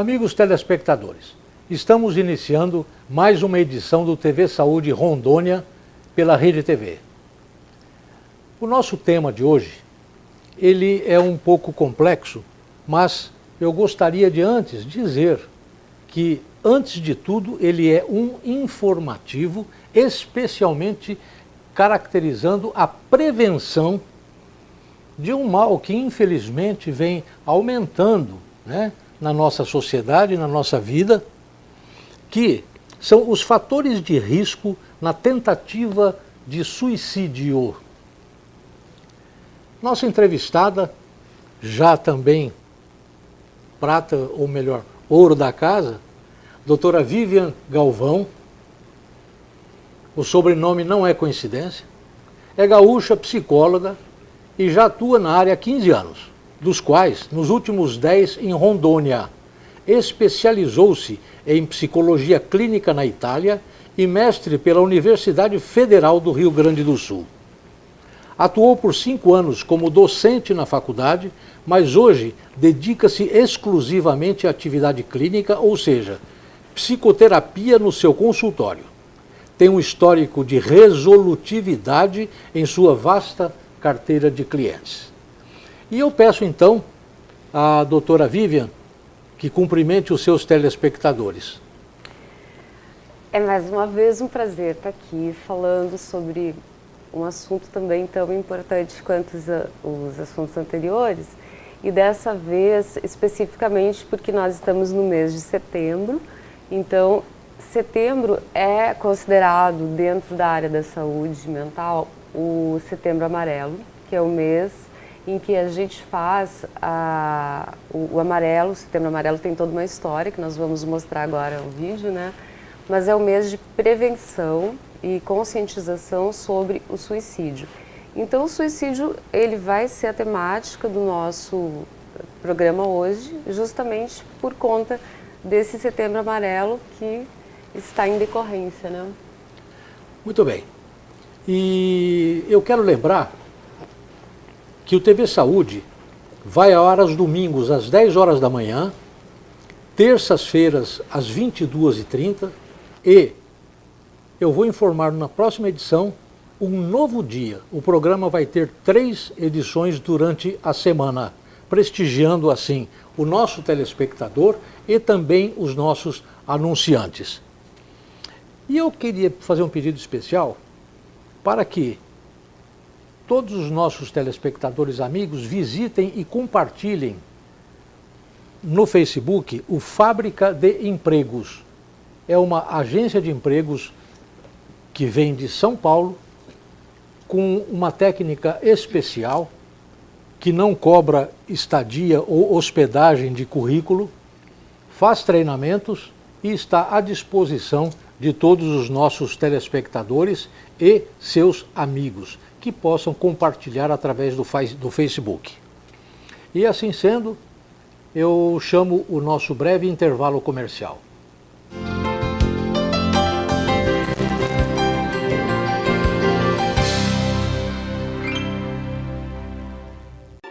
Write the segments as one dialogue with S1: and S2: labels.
S1: Amigos telespectadores, estamos iniciando mais uma edição do TV Saúde Rondônia pela Rede TV. O nosso tema de hoje, ele é um pouco complexo, mas eu gostaria de antes dizer que, antes de tudo, ele é um informativo, especialmente caracterizando a prevenção de um mal que infelizmente vem aumentando, né, na nossa sociedade, na nossa vida, que são os fatores de risco na tentativa de suicídio. Nossa entrevistada, já também prata, ou melhor, ouro da casa, doutora Vivian Galvão, o sobrenome não é coincidência, é gaúcha, psicóloga e já atua na área há 15 anos, dos quais, nos últimos 10 em Rondônia. Especializou-se em psicologia clínica na Itália e mestre pela Universidade Federal do Rio Grande do Sul. Atuou por 5 anos como docente na faculdade, mas hoje dedica-se exclusivamente à atividade clínica, ou seja, psicoterapia no seu consultório. Tem um histórico de resolutividade em sua vasta carteira de clientes. E eu peço então à doutora Vivian que cumprimente os seus telespectadores.
S2: É mais uma vez um prazer estar aqui falando sobre um assunto também tão importante quanto os assuntos anteriores, e dessa vez especificamente porque nós estamos no mês de setembro. Então, setembro é considerado, dentro da área da saúde mental, o Setembro Amarelo, que é o mês em que a gente faz o amarelo. O Setembro Amarelo tem toda uma história que nós vamos mostrar agora no vídeo, né? Mas é o mês de prevenção e conscientização sobre o suicídio. Então, o suicídio, ele vai ser a temática do nosso programa hoje, justamente por conta desse Setembro Amarelo que está em decorrência, né?
S1: Muito bem. E eu quero lembrar que o TV Saúde vai ao ar aos domingos às 10 horas da manhã, terças-feiras às 22h30 e eu vou informar na próxima edição um novo dia. O programa vai ter 3 edições durante a semana, prestigiando assim o nosso telespectador e também os nossos anunciantes. E eu queria fazer um pedido especial para que todos os nossos telespectadores amigos visitem e compartilhem no Facebook o Fábrica de Empregos. É uma agência de empregos que vem de São Paulo, com uma técnica especial, que não cobra estadia ou hospedagem de currículo, faz treinamentos e está à disposição de todos os nossos telespectadores e seus amigos, que possam compartilhar através do Facebook. E assim sendo, eu chamo o nosso breve intervalo comercial.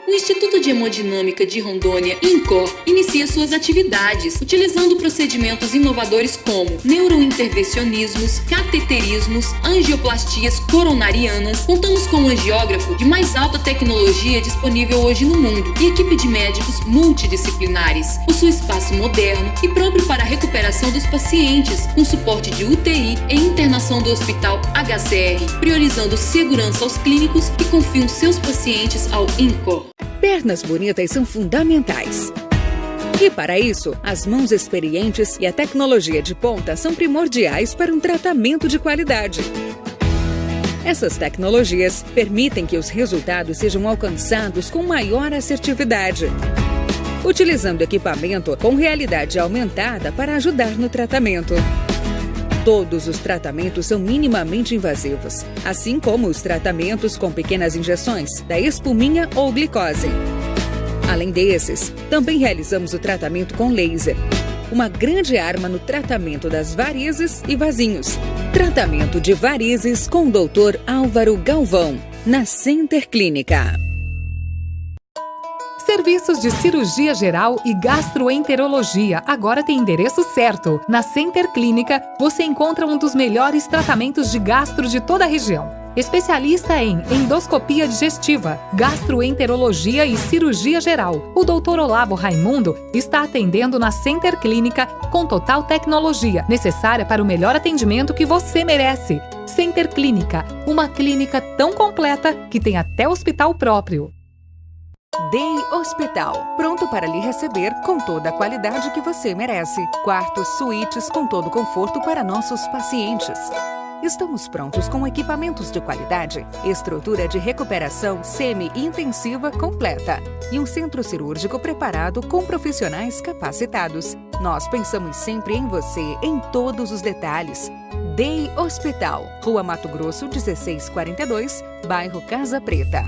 S3: O Instituto de Hemodinâmica de Rondônia, INCOR, inicia suas atividades, utilizando procedimentos inovadores como neurointervencionismos, cateterismos, angioplastias coronarianas. Contamos com um angiógrafo de mais alta tecnologia disponível hoje no mundo e equipe de médicos multidisciplinares. Possui espaço moderno e próprio para a recuperação dos pacientes, com suporte de UTI e internação do Hospital HCR, priorizando segurança aos clínicos que confiam seus pacientes ao INCOR.
S4: Pernas bonitas são fundamentais. E para isso, as mãos experientes e a tecnologia de ponta são primordiais para um tratamento de qualidade. Essas tecnologias permitem que os resultados sejam alcançados com maior assertividade, utilizando equipamento com realidade aumentada para ajudar no tratamento. Todos os tratamentos são minimamente invasivos, assim como os tratamentos com pequenas injeções da espuminha ou glicose. Além desses, também realizamos o tratamento com laser, uma grande arma no tratamento das varizes e vasinhos. Tratamento de varizes com o Dr. Álvaro Galvão, na Center Clínica.
S5: Serviços de cirurgia geral e gastroenterologia agora tem endereço certo. Na Center Clínica, você encontra um dos melhores tratamentos de gastro de toda a região. Especialista em endoscopia digestiva, gastroenterologia e cirurgia geral. O Dr. Olavo Raimundo está atendendo na Center Clínica com total tecnologia, necessária para o melhor atendimento que você merece. Center Clínica, uma clínica tão completa que tem até hospital próprio.
S4: Day Hospital, pronto para lhe receber com toda a qualidade que você merece. Quartos, suítes com todo conforto para nossos pacientes. Estamos prontos com equipamentos de qualidade, estrutura de recuperação semi-intensiva completa e um centro cirúrgico preparado com profissionais capacitados. Nós pensamos sempre em você em todos os detalhes. Day Hospital, Rua Mato Grosso, 1642, bairro Casa Preta.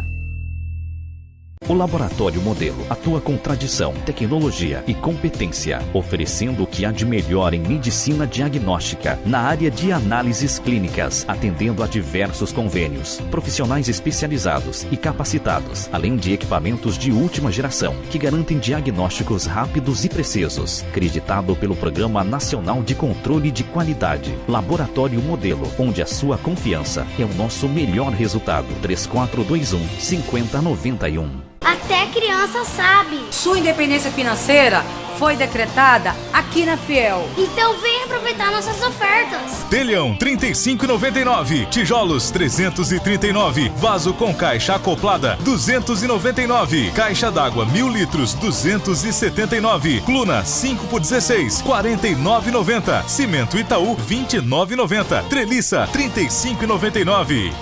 S6: O Laboratório Modelo atua com tradição, tecnologia e competência, oferecendo o que há de melhor em medicina diagnóstica, na área de análises clínicas, atendendo a diversos convênios, profissionais especializados e capacitados, além de equipamentos de última geração, que garantem diagnósticos rápidos e precisos, acreditado pelo Programa Nacional de Controle de Qualidade. Laboratório Modelo, onde a sua confiança é o nosso melhor resultado. 3421-5091.
S7: Até criança sabe.
S8: Sua independência financeira foi decretada aqui na Fiel.
S7: Então vem aproveitar nossas ofertas.
S9: Telhão 35,99, tijolos 339, vaso com caixa acoplada 299, caixa d'água 1000 litros 279, Cluna 5 por 16 49,90, cimento Itaú 29,90, treliça 35,99.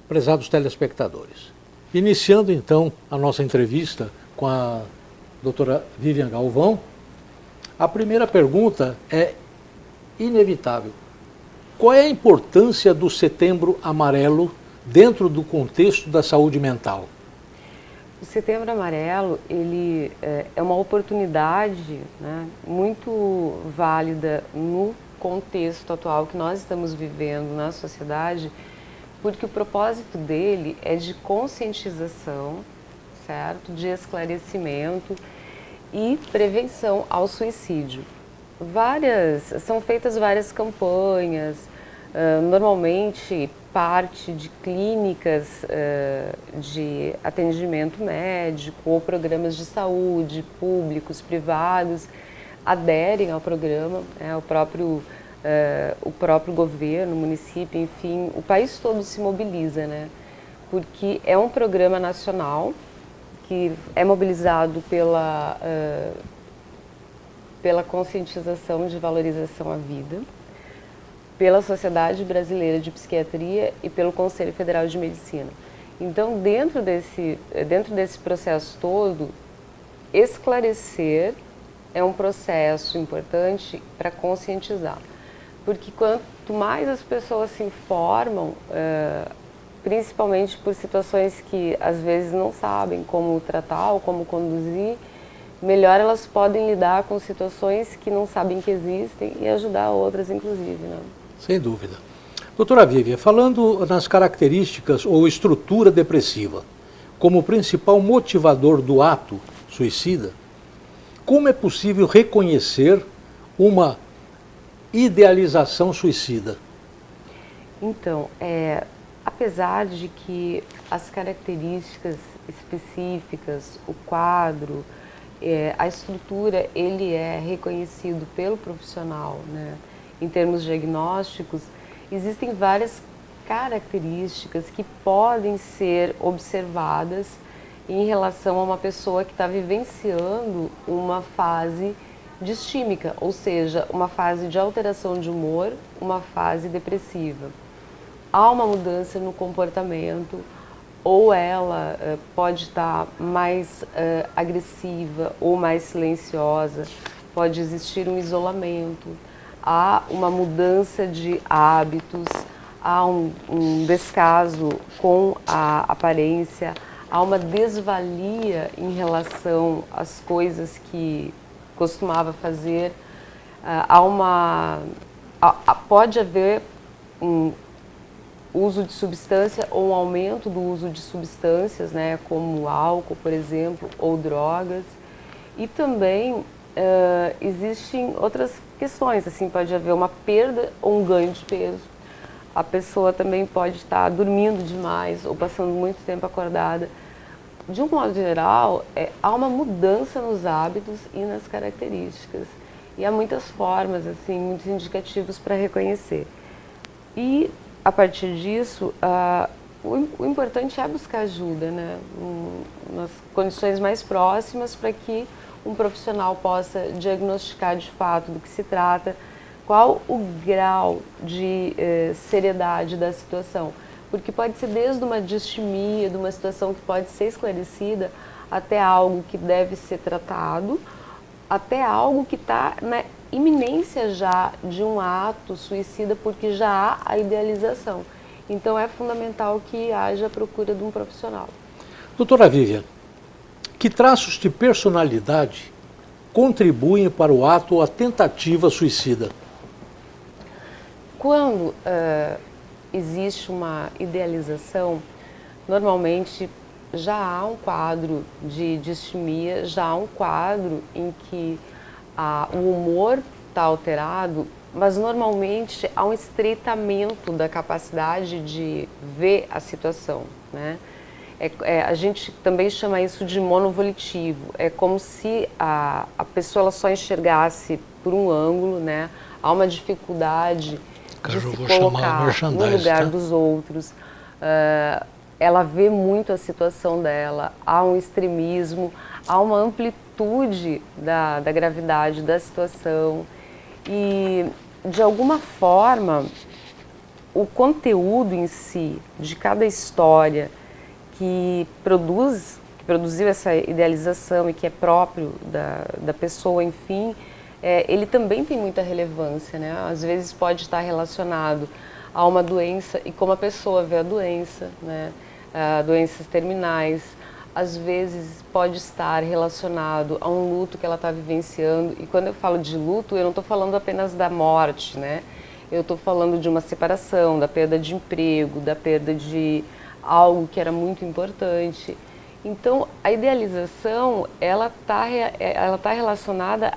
S1: Prezados telespectadores, iniciando então a nossa entrevista com a doutora Vivian Galvão, a primeira pergunta é inevitável. Qual é a importância do Setembro Amarelo dentro do contexto da saúde mental?
S2: O Setembro Amarelo, ele é uma oportunidade, né, muito válida no contexto atual que nós estamos vivendo na sociedade, porque o propósito dele é de conscientização, certo? De esclarecimento e prevenção ao suicídio. São feitas várias campanhas, normalmente parte de clínicas de atendimento médico ou programas de saúde, públicos, privados, aderem ao programa, o próprio governo, o município, enfim, o país todo se mobiliza, né? Porque é um programa nacional que é mobilizado pela conscientização de valorização à vida, pela Sociedade Brasileira de Psiquiatria e pelo Conselho Federal de Medicina. Então, dentro desse processo todo, esclarecer é um processo importante para conscientizar. Porque quanto mais as pessoas se informam, principalmente por situações que às vezes não sabem como tratar ou como conduzir, melhor elas podem lidar com situações que não sabem que existem e ajudar outras, inclusive, né?
S1: Sem dúvida. Doutora Vivian, falando nas características ou estrutura depressiva, como principal motivador do ato suicida, como é possível reconhecer uma idealização suicida?
S2: Então, apesar de que as características específicas, o quadro, a estrutura, ele é reconhecido pelo profissional, né? Em termos diagnósticos, existem várias características que podem ser observadas em relação a uma pessoa que está vivenciando uma fase distímica, ou seja, uma fase de alteração de humor, uma fase depressiva. Há uma mudança no comportamento, ou ela pode estar mais agressiva ou mais silenciosa, pode existir um isolamento, há uma mudança de hábitos, há um descaso com a aparência, há uma desvalia em relação às coisas que costumava fazer, pode haver um uso de substância ou um aumento do uso de substâncias, né, como álcool, por exemplo, ou drogas. E também existem outras questões, assim, pode haver uma perda ou um ganho de peso. A pessoa também pode estar dormindo demais ou passando muito tempo acordada. De um modo geral, há uma mudança nos hábitos e nas características. E há muitas formas, assim, muitos indicativos para reconhecer. E, a partir disso, o importante é buscar ajuda, né? Nas condições mais próximas, para que um profissional possa diagnosticar de fato do que se trata, qual o grau de seriedade da situação. Porque pode ser desde uma distimia, de uma situação que pode ser esclarecida, até algo que deve ser tratado, até algo que está na iminência já de um ato suicida, porque já há a idealização. Então é fundamental que haja a procura de um profissional.
S1: Doutora Vivian, que traços de personalidade contribuem para o ato ou a tentativa suicida?
S2: Quando existe uma idealização, normalmente já há um quadro de distimia, já há um quadro em que o humor está alterado, mas normalmente há um estreitamento da capacidade de ver a situação, né? A gente também chama isso de monovolitivo. É como se a pessoa ela só enxergasse por um ângulo, né? Há uma dificuldade de se colocar no lugar dos outros. Ela vê muito a situação dela, há um extremismo, há uma amplitude da gravidade da situação e, de alguma forma, o conteúdo em si, de cada história que produziu essa idealização e que é próprio da pessoa, enfim, ele também tem muita relevância, né? Às vezes pode estar relacionado a uma doença e como a pessoa vê a doença, né? Doenças terminais, às vezes pode estar relacionado a um luto que ela está vivenciando. E quando eu falo de luto, eu não estou falando apenas da morte, né? Eu estou falando de uma separação, da perda de emprego, da perda de algo que era muito importante. Então, a idealização, ela tá relacionada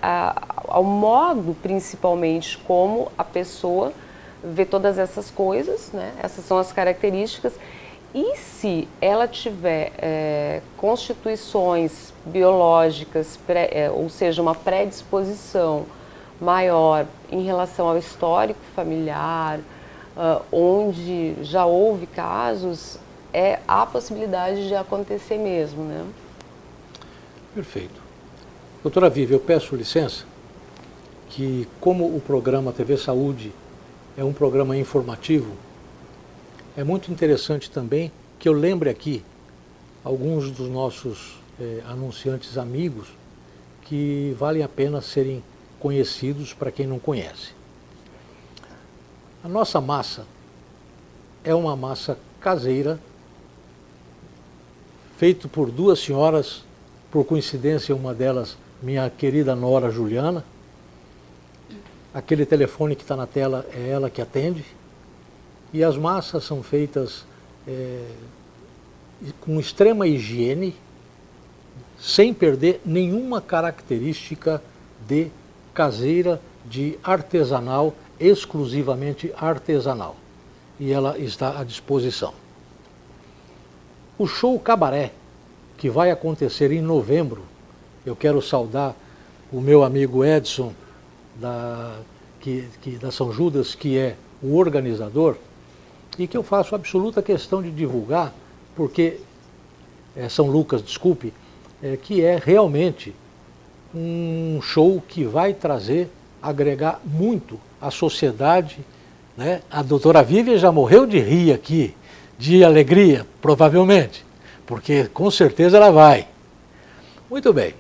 S2: ao modo, principalmente, como a pessoa vê todas essas coisas, né? Essas são as características. E se ela tiver constituições biológicas, ou seja, uma predisposição maior em relação ao histórico familiar, onde já houve casos, há possibilidade de acontecer mesmo, né?
S1: Perfeito. Doutora Vivi, eu peço licença que, como o programa TV Saúde é um programa informativo, é muito interessante também que eu lembre aqui alguns dos nossos anunciantes amigos que valem a pena serem conhecidos para quem não conhece. A nossa massa é uma massa caseira, feito por duas senhoras, por coincidência uma delas, minha querida nora Juliana. Aquele telefone que está na tela é ela que atende. E as massas são feitas com extrema higiene, sem perder nenhuma característica de caseira, de artesanal, exclusivamente artesanal. E ela está à disposição. O show Cabaré, que vai acontecer em novembro, eu quero saudar o meu amigo Edson, da São Judas, que é o organizador, e que eu faço absoluta questão de divulgar, porque, São Lucas, desculpe, que é realmente um show que vai agregar muito à sociedade, né? A doutora Vivian já morreu de rir aqui, de alegria, provavelmente, porque com certeza ela vai. Muito bem.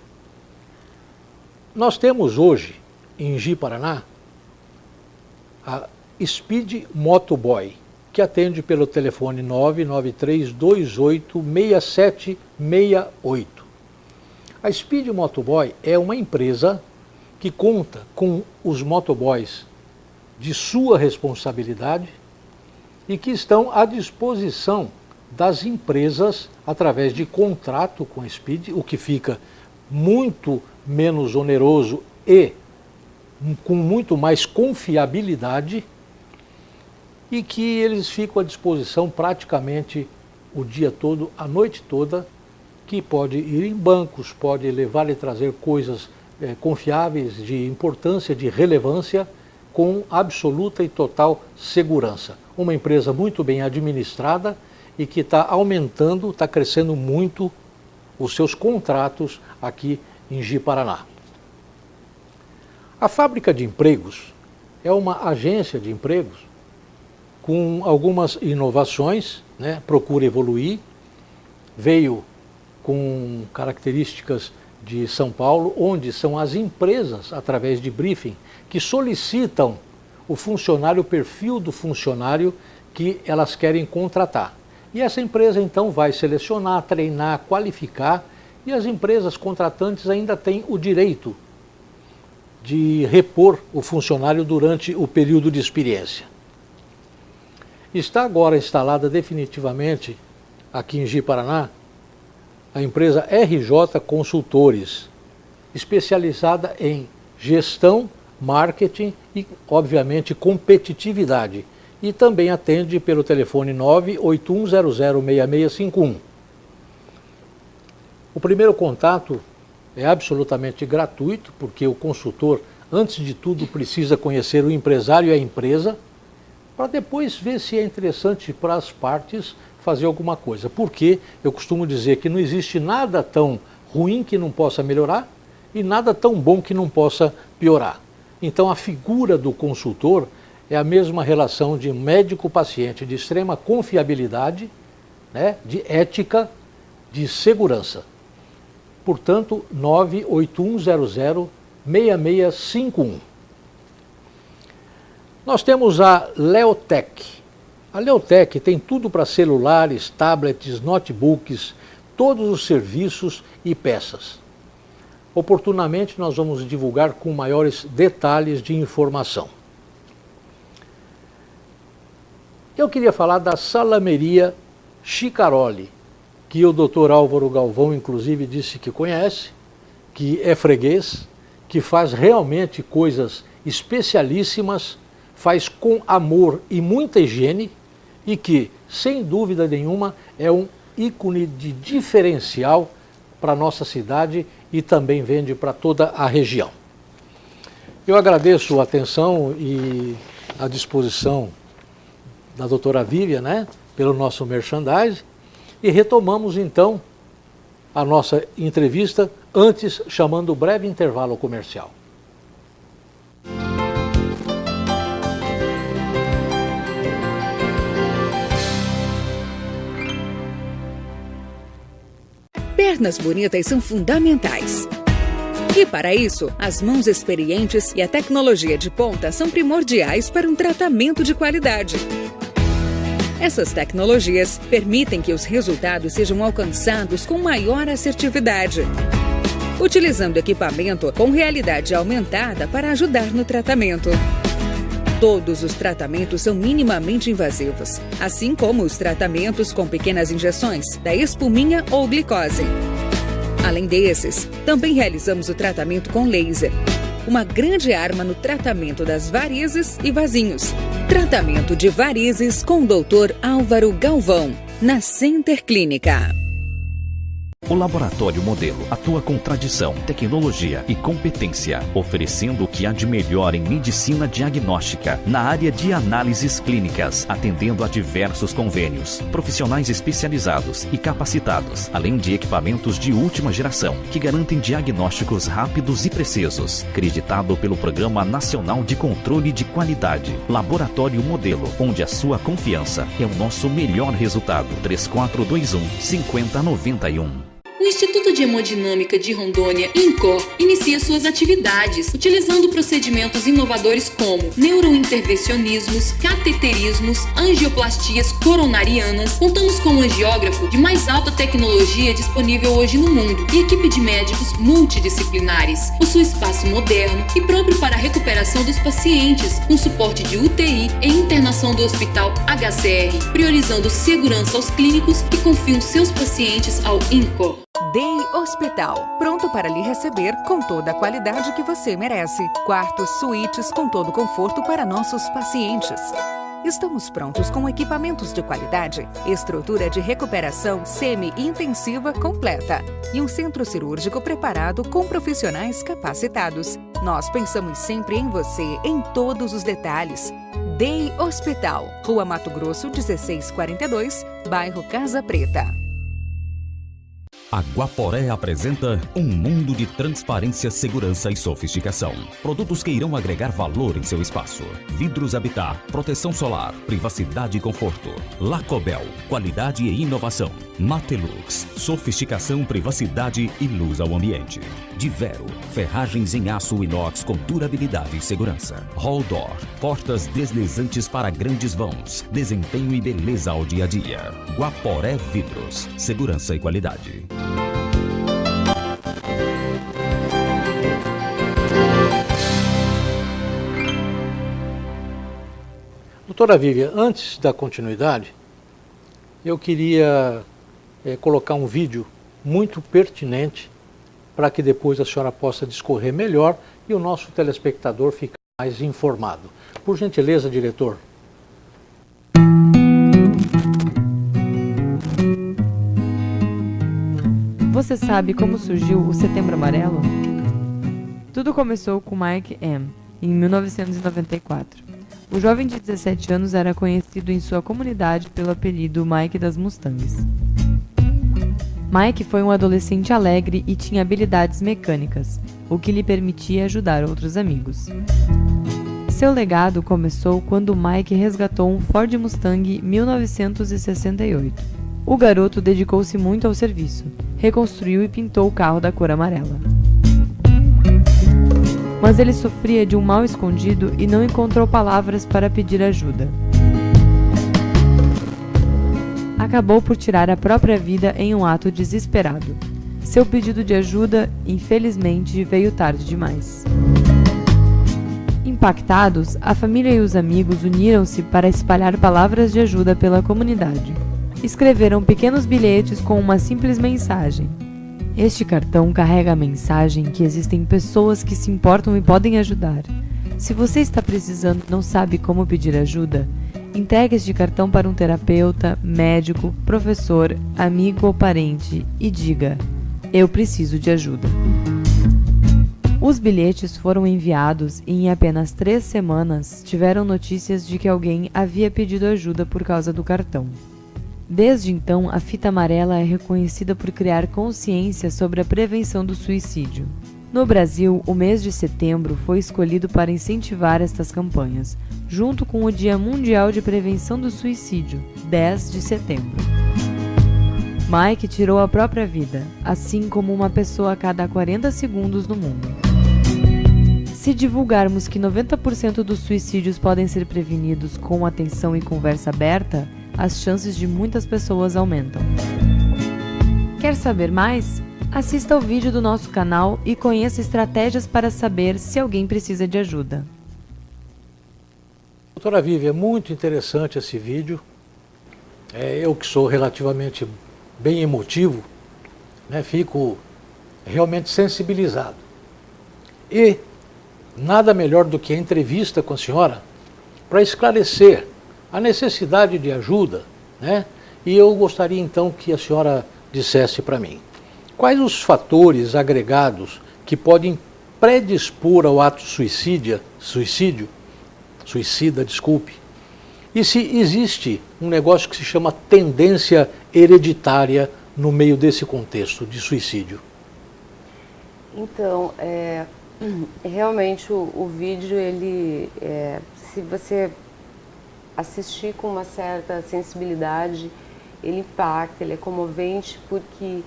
S1: Nós temos hoje, em Ji-Paraná, a Speed Motoboy, que atende pelo telefone 993286768. A Speed Motoboy é uma empresa que conta com os motoboys de sua responsabilidade e que estão à disposição das empresas através de contrato com a Speed, o que fica muito menos oneroso e com muito mais confiabilidade, e que eles ficam à disposição praticamente o dia todo, a noite toda, que pode ir em bancos, pode levar e trazer coisas confiáveis, de importância, de relevância, com absoluta e total segurança. Uma empresa muito bem administrada e que está aumentando, está crescendo muito os seus contratos aqui em Ji-Paraná. A Fábrica de Empregos é uma agência de empregos com algumas inovações, né? Procura evoluir, veio com características de São Paulo, onde são as empresas, através de briefing, que solicitam o funcionário, o perfil do funcionário que elas querem contratar. E essa empresa então vai selecionar, treinar, qualificar, e as empresas contratantes ainda têm o direito de repor o funcionário durante o período de experiência. Está agora instalada definitivamente aqui em Ji-Paraná a empresa RJ Consultores, especializada em gestão, marketing e, obviamente, competitividade. E também atende pelo telefone 981006651. O primeiro contato é absolutamente gratuito, porque o consultor, antes de tudo, precisa conhecer o empresário e a empresa, para depois ver se é interessante para as partes fazer alguma coisa. Porque eu costumo dizer que não existe nada tão ruim que não possa melhorar e nada tão bom que não possa piorar. Então a figura do consultor é a mesma relação de médico-paciente, de extrema confiabilidade, né, de ética, de segurança. Portanto, 981006651. Nós temos a Leotech. A Leotech tem tudo para celulares, tablets, notebooks, todos os serviços e peças. Oportunamente nós vamos divulgar com maiores detalhes de informação. Eu queria falar da Salameria Chicaroli, que o Dr. Álvaro Galvão inclusive disse que conhece, que é freguês, que faz realmente coisas especialíssimas, faz com amor e muita higiene e que, sem dúvida nenhuma, é um ícone de diferencial para a nossa cidade e também vende para toda a região. Eu agradeço a atenção e a disposição da doutora Vivian, né, pelo nosso merchandising, e retomamos então a nossa entrevista, antes chamando o breve intervalo comercial.
S4: Pernas bonitas são fundamentais. E para isso, as mãos experientes e a tecnologia de ponta são primordiais para um tratamento de qualidade. Essas tecnologias permitem que os resultados sejam alcançados com maior assertividade, utilizando equipamento com realidade aumentada para ajudar no tratamento. Todos os tratamentos são minimamente invasivos, assim como os tratamentos com pequenas injeções da espuminha ou glicose. Além desses, também realizamos o tratamento com laser, uma grande arma no tratamento das varizes e vasinhos. Tratamento de varizes com o Dr. Álvaro Galvão, na Center Clínica.
S6: O Laboratório Modelo atua com tradição, tecnologia e competência, oferecendo o que há de melhor em medicina diagnóstica, na área de análises clínicas, atendendo a diversos convênios, profissionais especializados e capacitados, além de equipamentos de última geração, que garantem diagnósticos rápidos e precisos. Acreditado pelo Programa Nacional de Controle de Qualidade. Laboratório Modelo, onde a sua confiança é o nosso melhor resultado. 3421-5091.
S3: O Instituto de Hemodinâmica de Rondônia, INCOR, inicia suas atividades, utilizando procedimentos inovadores como neurointervencionismos, cateterismos, angioplastias coronarianas. Contamos com um angiógrafo de mais alta tecnologia disponível hoje no mundo e equipe de médicos multidisciplinares. Possui espaço moderno e próprio para a recuperação dos pacientes, com suporte de UTI e internação do Hospital HCR, priorizando segurança aos clínicos que confiam seus pacientes ao INCOR.
S4: Day Hospital, pronto para lhe receber com toda a qualidade que você merece. Quartos, suítes com todo o conforto para nossos pacientes. Estamos prontos com equipamentos de qualidade, estrutura de recuperação semi-intensiva completa e um centro cirúrgico preparado com profissionais capacitados. Nós pensamos sempre em você em todos os detalhes. Day Hospital, Rua Mato Grosso, 1642, bairro Casa Preta.
S6: A Guaporé apresenta um mundo de transparência, segurança e sofisticação. Produtos que irão agregar valor em seu espaço. Vidros Habitat, proteção solar, privacidade e conforto. Lacobel, qualidade e inovação. Matelux, sofisticação, privacidade e luz ao ambiente. Divero, ferragens em aço inox com durabilidade e segurança. Holdor, portas deslizantes para grandes vãos, desempenho e beleza ao dia a dia. Guaporé Vidros, segurança e qualidade.
S1: Doutora Vivian, antes da continuidade, eu queria colocar um vídeo muito pertinente para que depois a senhora possa discorrer melhor e o nosso telespectador fique mais informado. Por gentileza, diretor.
S10: Você sabe como surgiu o Setembro Amarelo? Tudo começou com Mike M., em 1994. O jovem de 17 anos era conhecido em sua comunidade pelo apelido Mike das Mustangs. Mike foi um adolescente alegre e tinha habilidades mecânicas, o que lhe permitia ajudar outros amigos. Seu legado começou quando Mike resgatou um Ford Mustang 1968. O garoto dedicou-se muito ao serviço, reconstruiu e pintou o carro da cor amarela. Mas ele sofria de um mal escondido e não encontrou palavras para pedir ajuda. Acabou por tirar a própria vida em um ato desesperado. Seu pedido de ajuda, infelizmente, veio tarde demais. Impactados, a família e os amigos uniram-se para espalhar palavras de ajuda pela comunidade. Escreveram pequenos bilhetes com uma simples mensagem. Este cartão carrega a mensagem que existem pessoas que se importam e podem ajudar. Se você está precisando e não sabe como pedir ajuda, entregue este cartão para um terapeuta, médico, professor, amigo ou parente e diga: eu preciso de ajuda. Os bilhetes foram enviados e em apenas 3 semanas tiveram notícias de que alguém havia pedido ajuda por causa do cartão. Desde então, a fita amarela é reconhecida por criar consciência sobre a prevenção do suicídio. No Brasil, o mês de setembro foi escolhido para incentivar estas campanhas, junto com o Dia Mundial de Prevenção do Suicídio, 10 de setembro. Mike tirou a própria vida, assim como uma pessoa a cada 40 segundos no mundo. Se divulgarmos que 90% dos suicídios podem ser prevenidos com atenção e conversa aberta, as chances de muitas pessoas aumentam. Quer saber mais? Assista ao vídeo do nosso canal e conheça estratégias para saber se alguém precisa de ajuda.
S1: Doutora Vivian, é muito interessante esse vídeo. Eu que sou relativamente bem emotivo, fico realmente sensibilizado. E nada melhor do que a entrevista com a senhora para esclarecer a necessidade de ajuda, E eu gostaria então que a senhora dissesse para mim, quais os fatores agregados que podem predispor ao ato suicida, e se existe um negócio que se chama tendência hereditária no meio desse contexto de suicídio?
S2: Então, realmente o vídeo, se você assistir com uma certa sensibilidade, ele impacta, ele é comovente, porque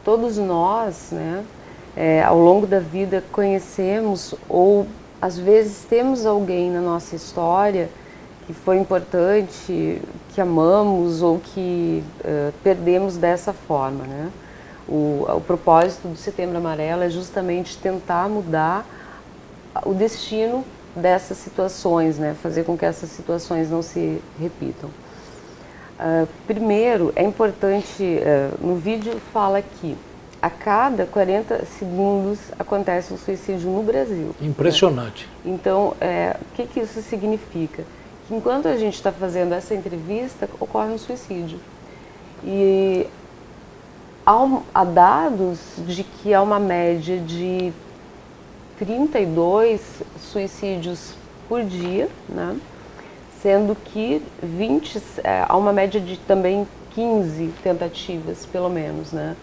S2: todos nós, né, ao longo da vida conhecemos ou às vezes temos alguém na nossa história que foi importante, que amamos ou que perdemos dessa forma, né? O propósito do Setembro Amarelo é justamente tentar mudar o destino dessas situações, né? Fazer com que essas situações não se repitam. Primeiro, é importante, no vídeo fala que a cada 40 segundos acontece um suicídio no Brasil.
S1: Impressionante.
S2: Né? Então, o que isso significa? Que enquanto a gente está fazendo essa entrevista, ocorre um suicídio. E há dados de que há uma média de 32 suicídios por dia, né? Sendo que há uma média de também 15 tentativas, pelo menos, né?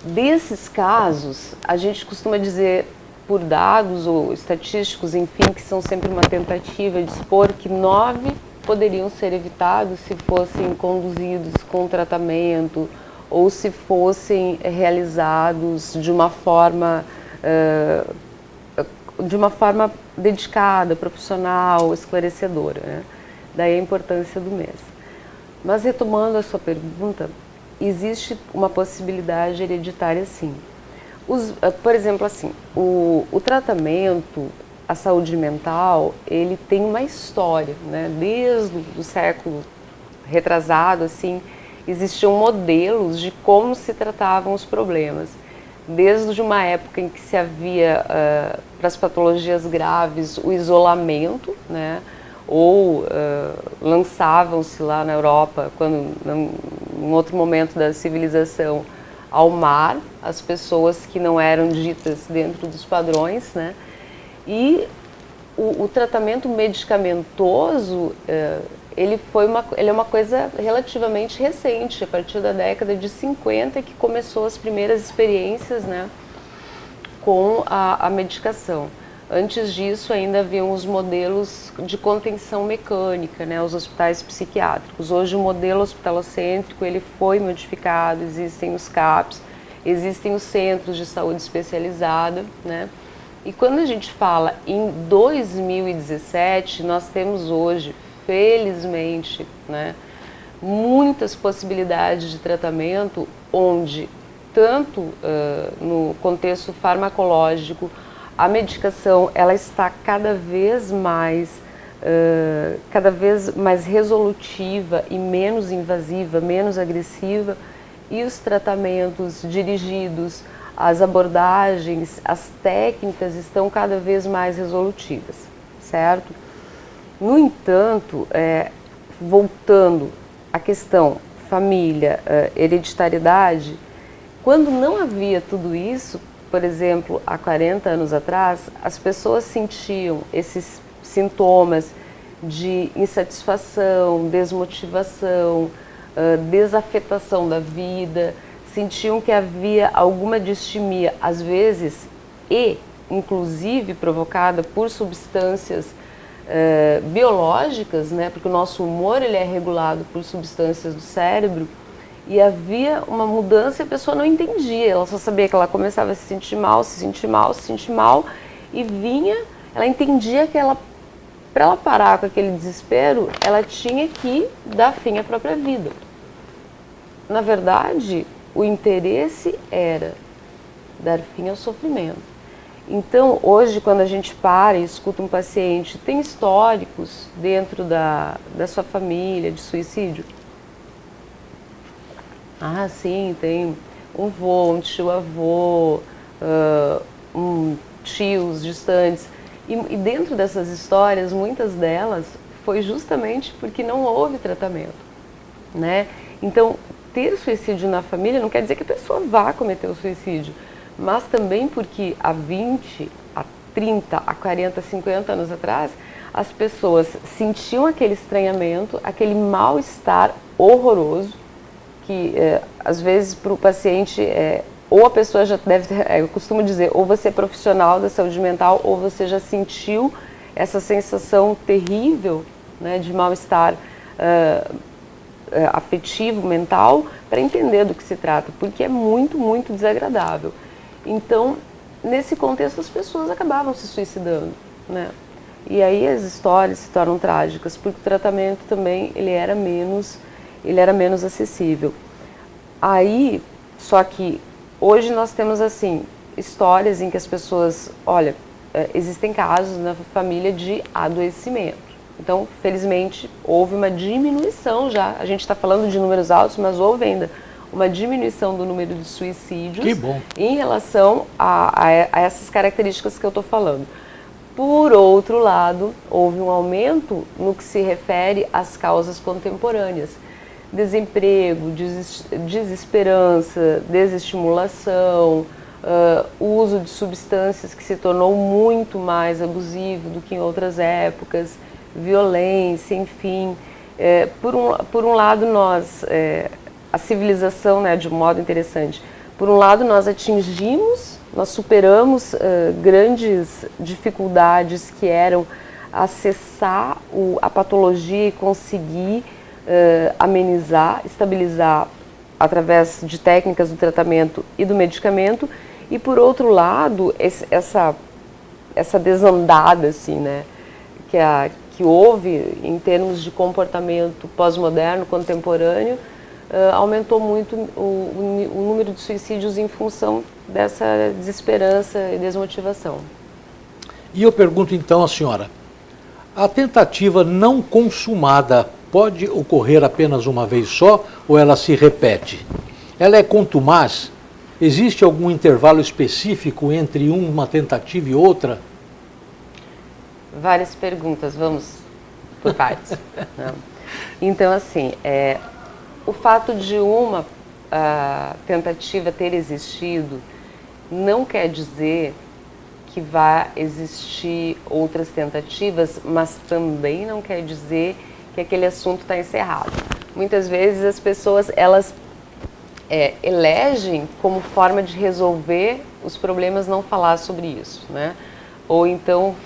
S2: Desses casos, a gente costuma dizer, por dados ou estatísticos, enfim, que são sempre uma tentativa de expor que 9 poderiam ser evitados se fossem conduzidos com tratamento ou se fossem realizados de uma forma dedicada, profissional, esclarecedora, né? Daí a importância do mês. Mas retomando a sua pergunta, existe uma possibilidade hereditária, sim. Por exemplo, assim, o tratamento, a saúde mental, ele tem uma história, né? Desde o século retrasado, assim, existiam modelos de como se tratavam os problemas. Desde uma época em que se havia, para as patologias graves, o isolamento, né? Ou lançavam-se lá na Europa, em outro momento da civilização, ao mar, as pessoas que não eram ditas dentro dos padrões, né? E o tratamento medicamentoso, ele é uma coisa relativamente recente, a partir da década de 50 que começou as primeiras experiências, né, com a medicação. Antes disso, ainda haviam os modelos de contenção mecânica, né, os hospitais psiquiátricos. Hoje, o modelo hospitalocêntrico ele foi modificado, existem os CAPs, existem os centros de saúde especializada, né? E quando a gente fala em 2017, nós temos hoje, felizmente, né, muitas possibilidades de tratamento, onde, tanto no contexto farmacológico, a medicação ela está cada vez mais resolutiva e menos invasiva, menos agressiva, e os tratamentos dirigidos, as abordagens, as técnicas estão cada vez mais resolutivas, certo? No entanto, voltando à questão família, hereditariedade, quando não havia tudo isso, por exemplo, há 40 anos atrás, as pessoas sentiam esses sintomas de insatisfação, desmotivação, desafetação da vida, sentiam que havia alguma distimia, às vezes, inclusive provocada por substâncias biológicas, né? Porque o nosso humor ele é regulado por substâncias do cérebro, e havia uma mudança e a pessoa não entendia, ela só sabia que ela começava a se sentir mal, e ela entendia que para ela parar com aquele desespero, ela tinha que dar fim à própria vida. Na verdade, o interesse era dar fim ao sofrimento. Então, hoje, quando a gente para e escuta um paciente, tem históricos dentro da sua família de suicídio? Ah, sim, tem um vô, um tio-avô, tios distantes. E dentro dessas histórias, muitas delas, foi justamente porque não houve tratamento, né? Então, ter suicídio na família não quer dizer que a pessoa vá cometer o suicídio, mas também porque há 20, há 30, há 40, 50 anos atrás, as pessoas sentiam aquele estranhamento, aquele mal-estar horroroso, que às vezes para o paciente, ou a pessoa já deve ter, eu costumo dizer, ou você é profissional da saúde mental, ou você já sentiu essa sensação terrível, né, de mal-estar afetivo, mental, para entender do que se trata, porque é muito, muito desagradável. Então, nesse contexto, as pessoas acabavam se suicidando, né? E aí as histórias se tornam trágicas, porque o tratamento também ele era menos acessível. Aí, só que hoje nós temos assim histórias em que as pessoas, olha, existem casos na família de adoecimento. Então, felizmente, houve uma diminuição já. A gente está falando de números altos, mas houve ainda uma diminuição do número de suicídios em relação a essas características que eu estou falando. Por outro lado, houve um aumento no que se refere às causas contemporâneas. Desemprego, desesperança, desestimulação, uso de substâncias que se tornou muito mais abusivo do que em outras épocas, violência, enfim. Por um lado, a civilização, né, de um modo interessante, por um lado nós superamos grandes dificuldades que eram acessar a patologia e conseguir amenizar, estabilizar através de técnicas do tratamento e do medicamento, e por outro lado, essa desandada, assim, né, que houve em termos de comportamento pós-moderno, contemporâneo, aumentou muito o número de suicídios em função dessa desesperança e desmotivação.
S1: E eu pergunto então à senhora, a tentativa não consumada pode ocorrer apenas uma vez só ou ela se repete? Ela é contumaz? Existe algum intervalo específico entre uma tentativa e outra?
S2: Várias perguntas, vamos por partes. Então, assim, o fato de uma tentativa ter existido não quer dizer que vá existir outras tentativas, mas também não quer dizer que aquele assunto está encerrado. Muitas vezes as pessoas, elas elegem como forma de resolver os problemas não falar sobre isso, né? Ou então,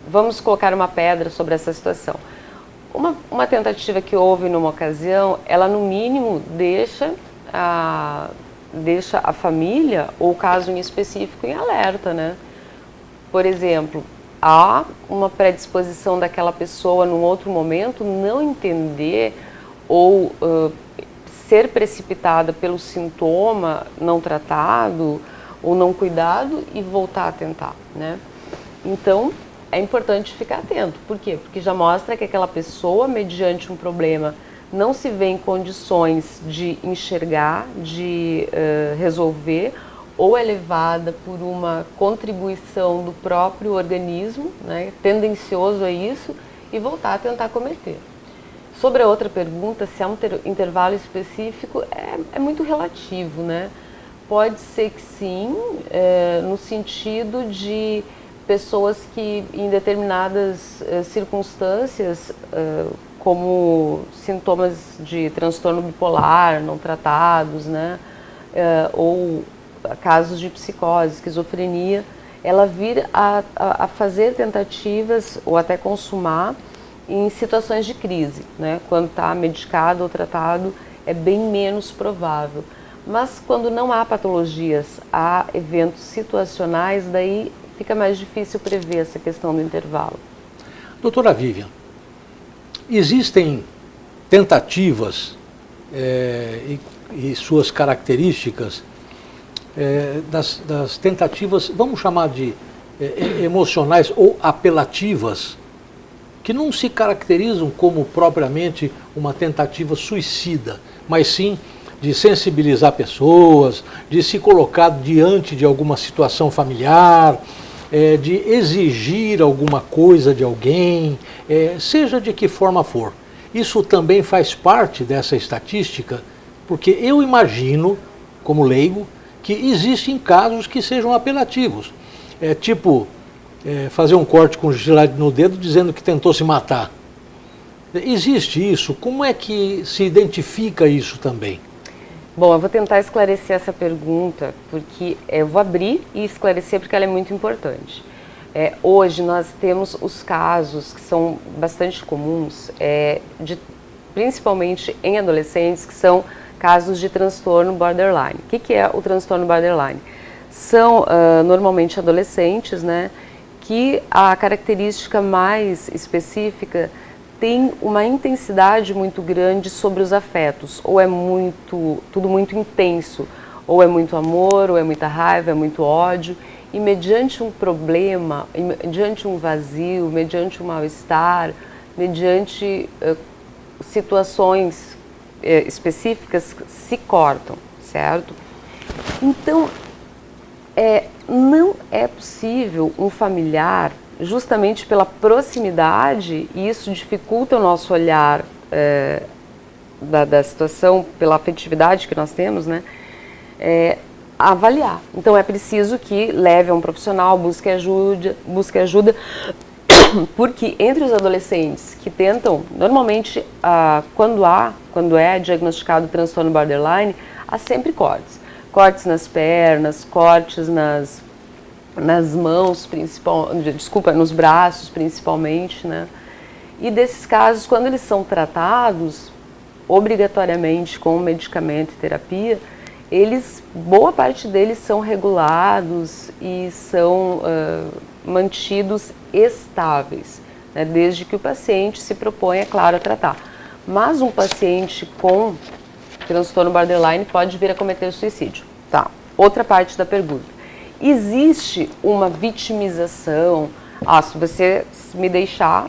S2: vamos colocar uma pedra sobre essa situação. Uma tentativa que houve numa ocasião, ela no mínimo deixa a família, ou o caso em específico, em alerta, né? Por exemplo, há uma predisposição daquela pessoa num outro momento não entender ou ser precipitada pelo sintoma não tratado ou não cuidado e voltar a tentar, né? Então, é importante ficar atento. Por quê? Porque já mostra que aquela pessoa, mediante um problema, não se vê em condições de enxergar, de resolver, ou é levada por uma contribuição do próprio organismo, né, tendencioso a isso, e voltar a tentar cometer. Sobre a outra pergunta, se há um intervalo específico, é muito relativo, né? Pode ser que sim, no sentido de pessoas que em determinadas circunstâncias, como sintomas de transtorno bipolar não tratados, né, ou casos de psicose, esquizofrenia, ela vir a fazer tentativas ou até consumar em situações de crise, né? Quando está medicado ou tratado é bem menos provável. Mas quando não há patologias, há eventos situacionais, daí fica mais difícil prever essa questão do intervalo.
S1: Doutora Vivian, existem tentativas e suas características das tentativas, vamos chamar de emocionais ou apelativas, que não se caracterizam como propriamente uma tentativa suicida, mas sim de sensibilizar pessoas, de se colocar diante de alguma situação familiar, de exigir alguma coisa de alguém, seja de que forma for. Isso também faz parte dessa estatística, porque eu imagino, como leigo, que existem casos que sejam apelativos. Tipo, fazer um corte com gilete no dedo dizendo que tentou se matar. Existe isso? Como é que se identifica isso também?
S2: Bom, eu vou tentar esclarecer essa pergunta, porque eu vou abrir e esclarecer porque ela é muito importante. Hoje nós temos os casos que são bastante comuns de principalmente em adolescentes, que são casos de transtorno borderline. O que é o transtorno borderline? São normalmente adolescentes, né, que a característica mais específica tem uma intensidade muito grande sobre os afetos, ou é tudo muito intenso, ou é muito amor, ou é muita raiva, é muito ódio, e mediante um problema, mediante um vazio, mediante um mal-estar, mediante situações específicas, se cortam, certo? Então, não é possível um familiar, justamente pela proximidade, e isso dificulta o nosso olhar da situação, pela afetividade que nós temos, né, avaliar. Então é preciso que leve a um profissional, busque ajuda, porque entre os adolescentes que tentam, normalmente, quando é diagnosticado transtorno borderline, há sempre cortes. Cortes nas pernas, cortes nas mãos, nos braços principalmente, né? E desses casos, quando eles são tratados obrigatoriamente com medicamento e terapia, boa parte deles são regulados e são mantidos estáveis, né? Desde que o paciente se propõe, é claro, a tratar. Mas um paciente com transtorno borderline pode vir a cometer suicídio. Tá. Outra parte da pergunta. Existe uma vitimização? Se você me deixar,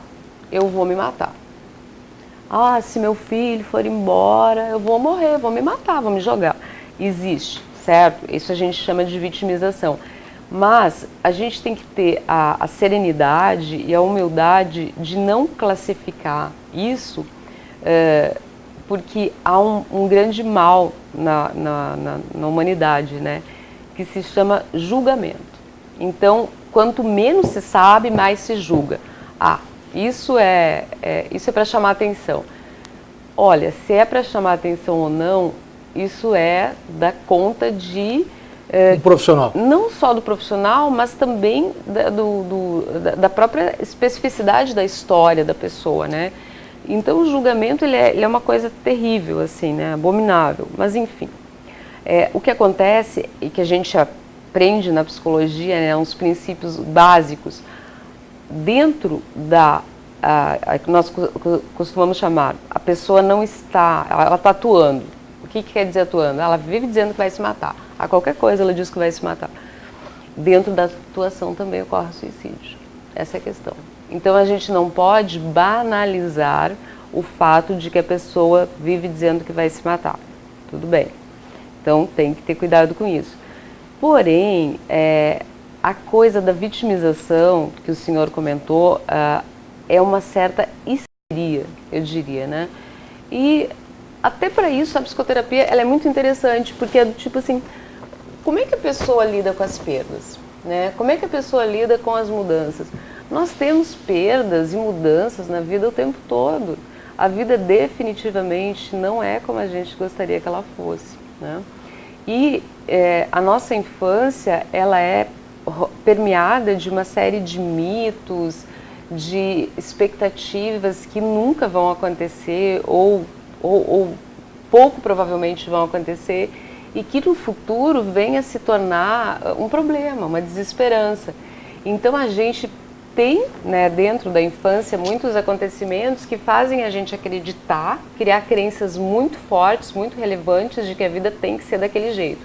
S2: eu vou me matar. Se meu filho for embora, eu vou morrer, vou me matar, vou me jogar. Existe, certo? Isso a gente chama de vitimização. Mas a gente tem que ter a serenidade e a humildade de não classificar isso, porque há um grande mal na humanidade, né, que se chama julgamento. Então, quanto menos se sabe, mais se julga. Isso é para chamar atenção. Olha, se é para chamar atenção ou não, isso da conta de...
S1: um profissional.
S2: Não só do profissional, mas também da própria especificidade da história da pessoa, né? Então o julgamento ele é uma coisa terrível, assim, né? Abominável, mas enfim. O que acontece e que a gente aprende na psicologia, né, uns princípios básicos, dentro que nós costumamos chamar, a pessoa não está, ela está atuando. O que quer dizer atuando? Ela vive dizendo que vai se matar. A qualquer coisa ela diz que vai se matar. Dentro da atuação também ocorre suicídio. Essa é a questão. Então a gente não pode banalizar o fato de que a pessoa vive dizendo que vai se matar. Tudo bem. Então tem que ter cuidado com isso. Porém, a coisa da vitimização que o senhor comentou é uma certa histeria, eu diria, né? E até para isso a psicoterapia ela é muito interessante, porque é do tipo assim, como é que a pessoa lida com as perdas, né? Como é que a pessoa lida com as mudanças? Nós temos perdas e mudanças na vida o tempo todo. A vida definitivamente não é como a gente gostaria que ela fosse, né? E a nossa infância, ela é permeada de uma série de mitos, de expectativas que nunca vão acontecer ou pouco provavelmente vão acontecer e que no futuro venha a se tornar um problema, uma desesperança. Então a gente tem, né, dentro da infância muitos acontecimentos que fazem a gente acreditar, criar crenças muito fortes, muito relevantes de que a vida tem que ser daquele jeito.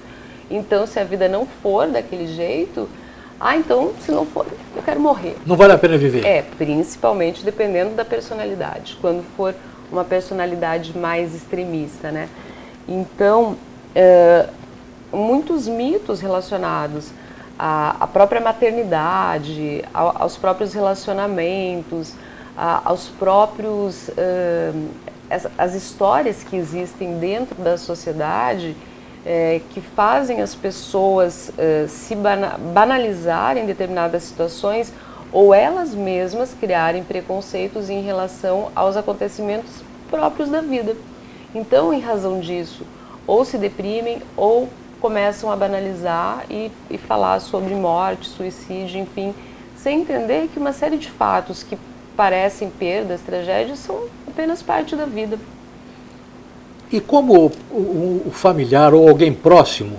S2: Então se a vida não for daquele jeito, então se não for, eu quero morrer.
S1: Não vale a pena viver.
S2: Principalmente dependendo da personalidade, quando for uma personalidade mais extremista, né? Então, muitos mitos relacionados à própria maternidade, aos próprios relacionamentos, aos próprios... as histórias que existem dentro da sociedade que fazem as pessoas se banalizarem determinadas situações ou elas mesmas criarem preconceitos em relação aos acontecimentos próprios da vida. Então, em razão disso, ou se deprimem ou começam a banalizar e falar sobre morte, suicídio, enfim, sem entender que uma série de fatos que parecem perdas, tragédias, são apenas parte da vida.
S1: E como o familiar ou alguém próximo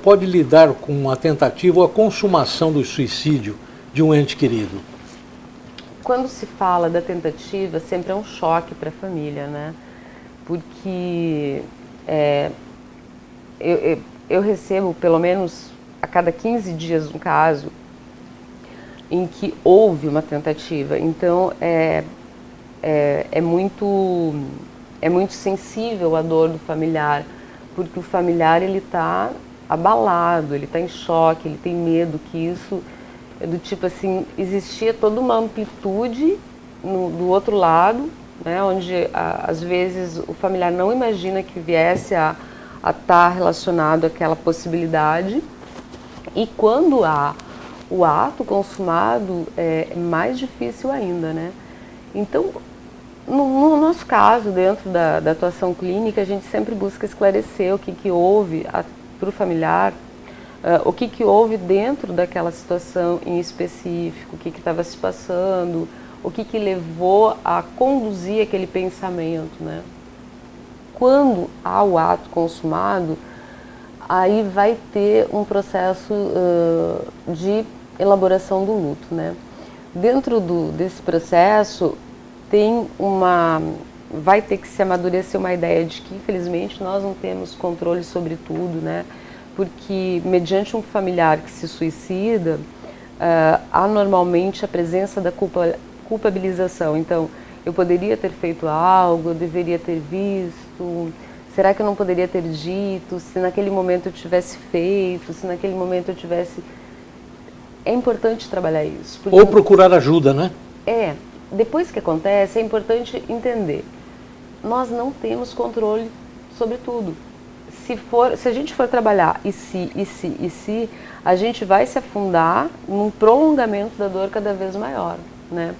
S1: pode lidar com a tentativa ou a consumação do suicídio de um ente querido?
S2: Quando se fala da tentativa, sempre é um choque para a família, né? Porque eu recebo, pelo menos a cada 15 dias, um caso em que houve uma tentativa. Então, é muito sensível a dor do familiar, porque o familiar ele está abalado, ele está em choque, ele tem medo que isso, do tipo assim, existia toda uma amplitude do outro lado, né, onde às vezes o familiar não imagina que viesse a estar relacionado àquela possibilidade, e quando há o ato consumado é mais difícil ainda, né? Então, no nosso caso, dentro da atuação clínica, a gente sempre busca esclarecer o que houve para o familiar, o que houve dentro daquela situação em específico, o que estava se passando, o que levou a conduzir aquele pensamento, né? Quando há o ato consumado, aí vai ter um processo de elaboração do luto, né? Dentro desse processo vai ter que se amadurecer uma ideia de que, infelizmente, nós não temos controle sobre tudo, né? Porque, mediante um familiar que se suicida, há normalmente a presença da culpabilização. Então, eu poderia ter feito algo, eu deveria ter visto, será que eu não poderia ter dito, se naquele momento eu tivesse feito, se naquele momento eu tivesse... É importante trabalhar isso.
S1: Ou procurar ajuda, né?
S2: Depois que acontece, é importante entender. Nós não temos controle sobre tudo. Se a gente for trabalhar e se, a gente vai se afundar num prolongamento da dor cada vez maior, né?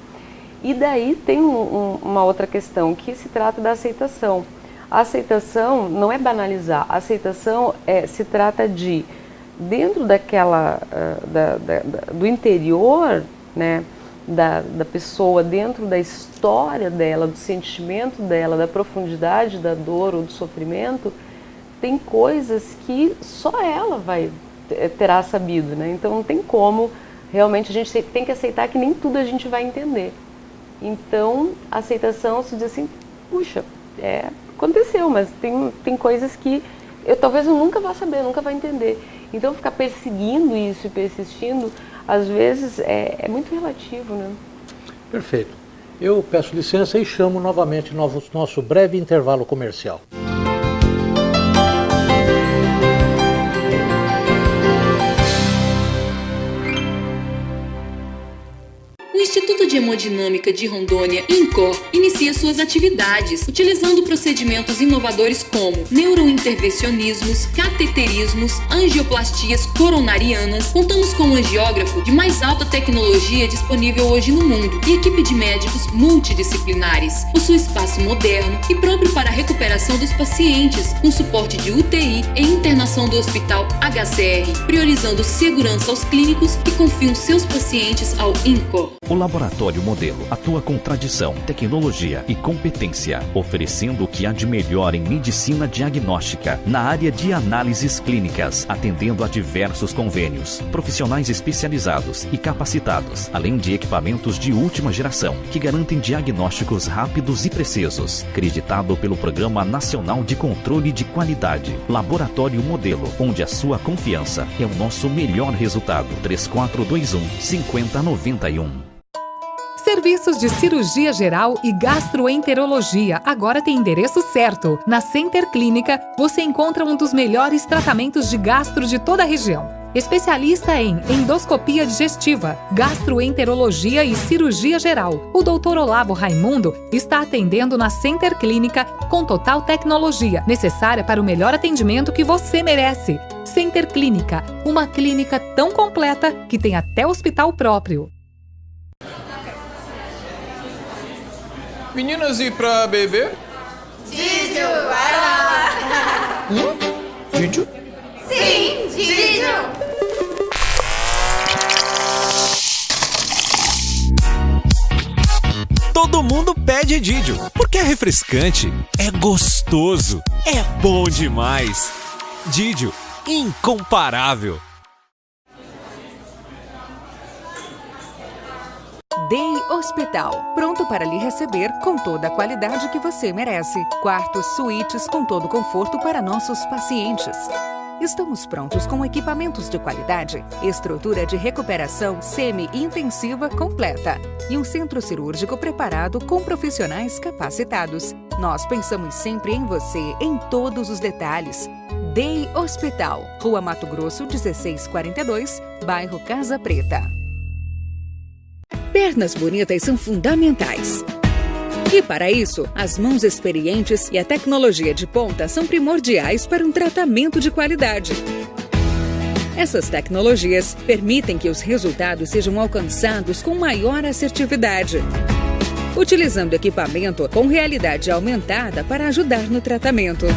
S2: E daí tem uma outra questão, que se trata da aceitação. A aceitação não é banalizar, a aceitação se trata de, dentro daquela, do interior, né, da pessoa, dentro da história dela, do sentimento dela, da profundidade da dor ou do sofrimento, tem coisas que só ela terá sabido, né? Então não tem como, realmente a gente tem que aceitar que nem tudo a gente vai entender. Então a aceitação se diz assim, puxa, aconteceu, mas tem coisas que talvez eu nunca vá saber, nunca vá entender. Então ficar perseguindo isso e persistindo, às vezes é muito relativo, né?
S1: Perfeito. Eu peço licença e chamo novamente nosso breve intervalo comercial.
S3: O Instituto de Hemodinâmica de Rondônia, INCOR, inicia suas atividades, utilizando procedimentos inovadores como neurointervencionismos, cateterismos, angioplastias coronarianas. Contamos com um angiógrafo de mais alta tecnologia disponível hoje no mundo e equipe de médicos multidisciplinares. Possui espaço moderno e próprio para a recuperação dos pacientes, com suporte de UTI e internação do Hospital HCR, priorizando segurança aos clínicos que confiam seus pacientes ao INCOR.
S6: O Laboratório Modelo atua com tradição, tecnologia e competência, oferecendo o que há de melhor em medicina diagnóstica na área de análises clínicas, atendendo a diversos convênios, profissionais especializados e capacitados, além de equipamentos de última geração que garantem diagnósticos rápidos e precisos. Acreditado pelo Programa Nacional de Controle de Qualidade. Laboratório Modelo, onde a sua confiança é o nosso melhor resultado. 3421-5091.
S5: Serviços de cirurgia geral e gastroenterologia agora tem endereço certo. Na Center Clínica, você encontra um dos melhores tratamentos de gastro de toda a região. Especialista em endoscopia digestiva, gastroenterologia e cirurgia geral. O Dr. Olavo Raimundo está atendendo na Center Clínica com total tecnologia, necessária para o melhor atendimento que você merece. Center Clínica, uma clínica tão completa que tem até hospital próprio.
S11: Meninas, e pra beber?
S12: Didio, vai lá!
S11: Didio?
S12: Sim, Didio!
S13: Todo mundo pede de Didio, porque é refrescante, é gostoso, é bom demais. Didio, incomparável.
S4: Day Hospital, pronto para lhe receber com toda a qualidade que você merece. Quartos, suítes com todo o conforto para nossos pacientes. Estamos prontos com equipamentos de qualidade, estrutura de recuperação semi-intensiva completa e um centro cirúrgico preparado com profissionais capacitados. Nós pensamos sempre em você, em todos os detalhes. Day Hospital, Rua Mato Grosso, 1642, bairro Casa Preta. Pernas bonitas são fundamentais. E para isso, as mãos experientes e a tecnologia de ponta são primordiais para um tratamento de qualidade. Essas tecnologias permitem que os resultados sejam alcançados com maior assertividade, utilizando equipamento com realidade aumentada para ajudar no tratamento.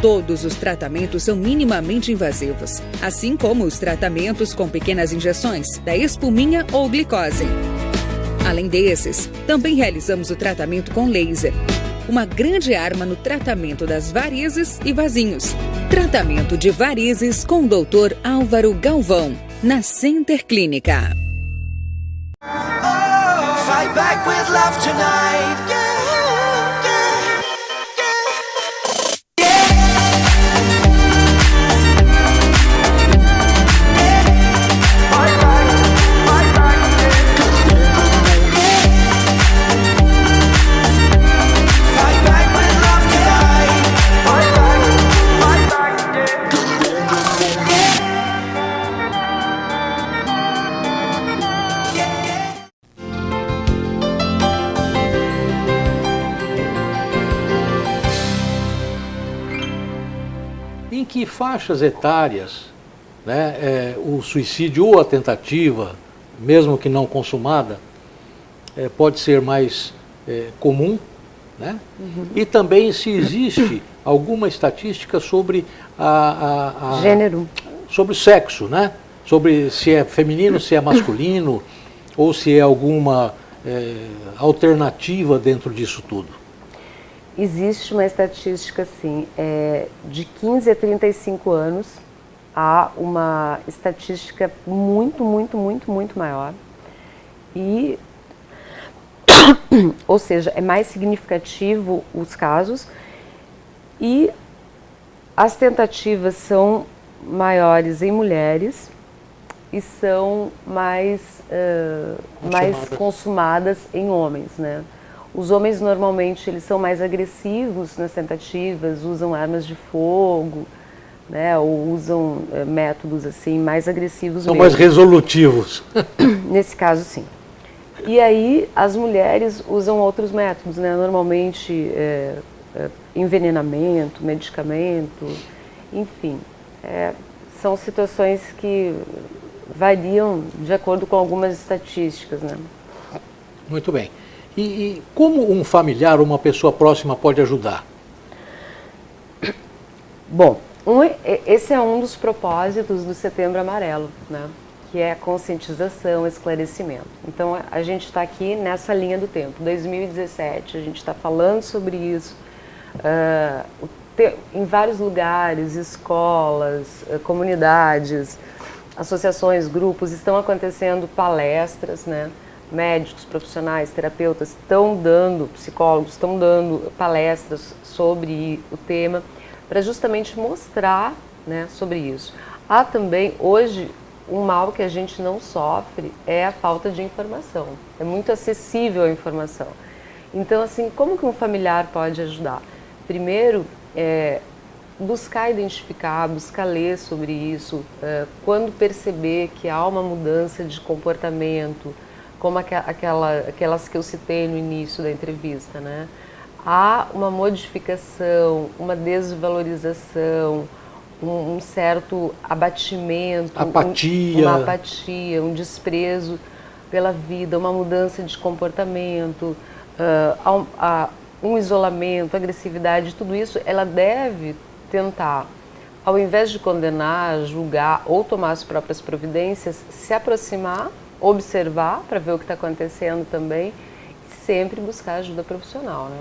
S4: Todos os tratamentos são minimamente invasivos, assim como os tratamentos com pequenas injeções da espuminha ou glicose. Além desses, também realizamos o tratamento com laser, uma grande arma no tratamento das varizes e vasinhos. Tratamento de varizes com o Dr. Álvaro Galvão, na Center Clínica.
S14: Fight back with love tonight.
S1: Em que faixas etárias, né, o suicídio ou a tentativa, mesmo que não consumada, pode ser mais comum, né? E também se existe alguma estatística sobre
S2: gênero,
S1: sobre o sexo, né? Sobre se é feminino, se é masculino, ou se é alguma alternativa dentro disso tudo.
S2: Existe uma estatística, sim, de 15 a 35 anos, há uma estatística muito maior. E, ou seja, é mais significativo os casos e as tentativas são maiores em mulheres e são mais consumadas em homens, né? Os homens normalmente eles são mais agressivos nas tentativas, usam armas de fogo, né, ou usam métodos assim mais agressivos.
S1: São mais resolutivos.
S2: Nesse caso, sim. E aí as mulheres usam outros métodos, né? Normalmente envenenamento, medicamento, enfim. São situações que variam de acordo com algumas estatísticas, né?
S1: Muito bem. E como um familiar ou uma pessoa próxima pode ajudar?
S2: Bom, esse é um dos propósitos do Setembro Amarelo, né? Que é a conscientização, esclarecimento. Então, a gente está aqui nessa linha do tempo. 2017, a gente está falando sobre isso em vários lugares, escolas, comunidades, associações, grupos, estão acontecendo palestras, né? Médicos, profissionais, terapeutas estão dando, psicólogos estão dando palestras sobre o tema para justamente mostrar, né, sobre isso. Há também, hoje, um mal que a gente não sofre é a falta de informação. É muito acessível a informação. Então, assim, como que um familiar pode ajudar? Primeiro, buscar identificar, buscar ler sobre isso, quando perceber que há uma mudança de comportamento, como aquelas que eu citei no início da entrevista, né? Há uma modificação, uma desvalorização, um certo abatimento, uma apatia, um desprezo pela vida, uma mudança de comportamento, um isolamento, agressividade, tudo isso ela deve tentar, ao invés de condenar, julgar ou tomar as próprias providências, se aproximar, observar para ver o que está acontecendo também, sempre buscar ajuda profissional, né?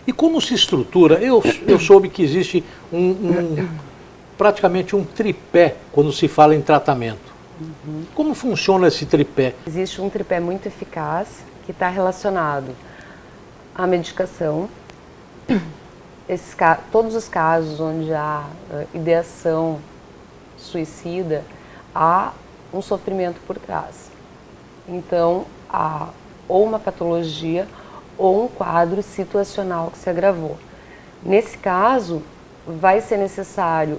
S1: E como se estrutura? Eu soube que existe praticamente um tripé quando se fala em tratamento. Como funciona esse tripé?
S2: Existe um tripé muito eficaz que está relacionado à medicação. Todos os casos onde há ideação suicida, há um sofrimento por trás. Então, há ou uma patologia ou um quadro situacional que se agravou. Nesse caso, vai ser necessário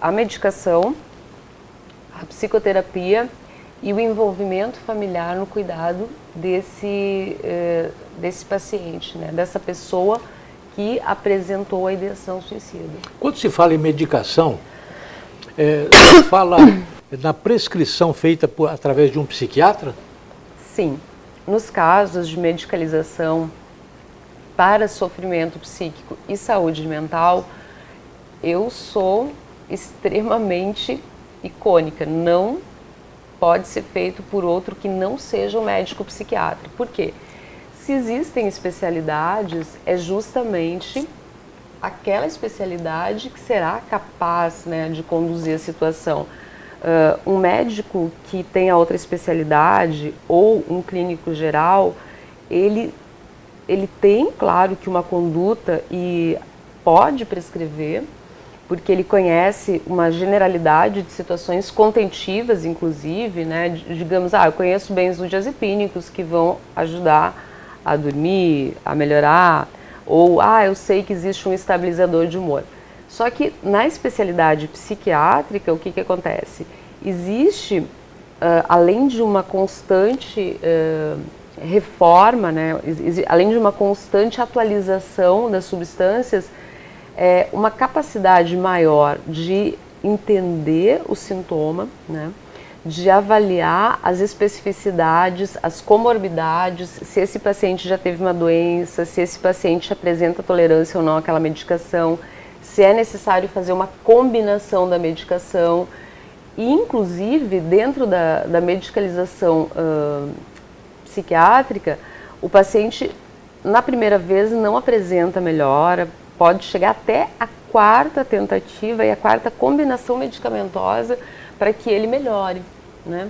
S2: a medicação, a psicoterapia e o envolvimento familiar no cuidado desse paciente, né? Dessa pessoa que apresentou a ideação suicida.
S1: Quando se fala em medicação, se fala na prescrição feita através de um psiquiatra?
S2: Sim. Nos casos de medicalização para sofrimento psíquico e saúde mental, eu sou extremamente icônica. Não pode ser feito por outro que não seja um médico psiquiatra. Por quê? Se existem especialidades, é justamente aquela especialidade que será capaz, né, de conduzir a situação. Um médico que tenha outra especialidade ou um clínico geral, ele tem, claro, que uma conduta e pode prescrever, porque ele conhece uma generalidade de situações contentivas, inclusive, né? Digamos, eu conheço benzodiazepínicos que vão ajudar a dormir, a melhorar, ou eu sei que existe um estabilizador de humor. Só que na especialidade psiquiátrica, o que acontece? Existe, além de uma constante reforma, né? Além de uma constante atualização das substâncias, uma capacidade maior de entender o sintoma, né? De avaliar as especificidades, as comorbidades, se esse paciente já teve uma doença, se esse paciente apresenta tolerância ou não àquela medicação, se é necessário fazer uma combinação da medicação. E, inclusive, dentro da medicalização psiquiátrica, o paciente, na primeira vez, não apresenta melhora, pode chegar até a quarta tentativa e a quarta combinação medicamentosa para que ele melhore, né?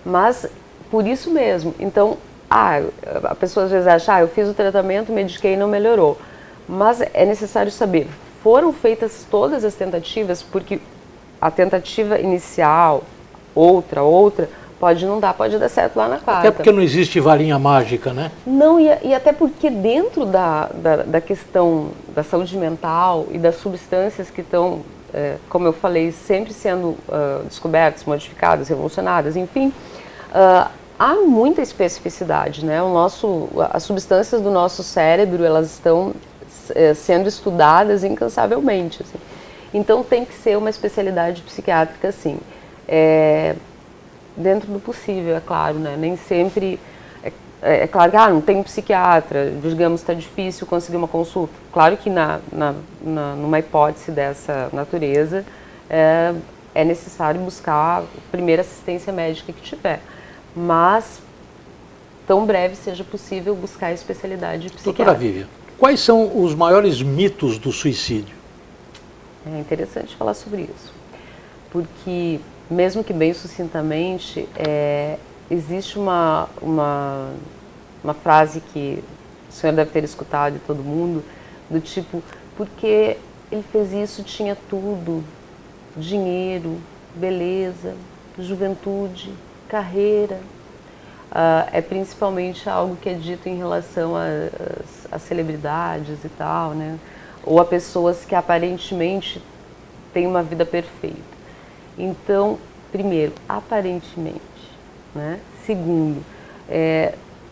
S2: Mas, por isso mesmo, então, a pessoa às vezes acha, eu fiz o tratamento, mediquei e não melhorou. Mas é necessário saber, foram feitas todas as tentativas, porque a tentativa inicial, outra, pode não dar, pode dar certo lá na quarta.
S1: Até porque não existe varinha mágica, né?
S2: Não, e até porque dentro da questão da saúde mental e das substâncias que estão, como eu falei, sempre sendo descobertas, modificadas, revolucionadas, enfim, há muita especificidade, né? As substâncias do nosso cérebro, elas estão sendo estudadas incansavelmente, assim. Então tem que ser uma especialidade psiquiátrica, sim. Dentro do possível, é claro, né? Nem sempre... É claro que não tem um psiquiatra, digamos, está difícil conseguir uma consulta. Claro que numa hipótese dessa natureza, é necessário buscar a primeira assistência médica que tiver. Mas, tão breve seja possível, buscar a especialidade psiquiátrica.
S1: Doutora Vivian, quais são os maiores mitos do suicídio?
S2: É interessante falar sobre isso, porque, mesmo que bem sucintamente, existe uma frase que o senhor deve ter escutado de todo mundo, do tipo, porque ele fez isso, tinha tudo, dinheiro, beleza, juventude, carreira. É principalmente algo que é dito em relação a celebridades e tal, né? Ou a pessoas que aparentemente têm uma vida perfeita. Então, primeiro, aparentemente, né? Segundo,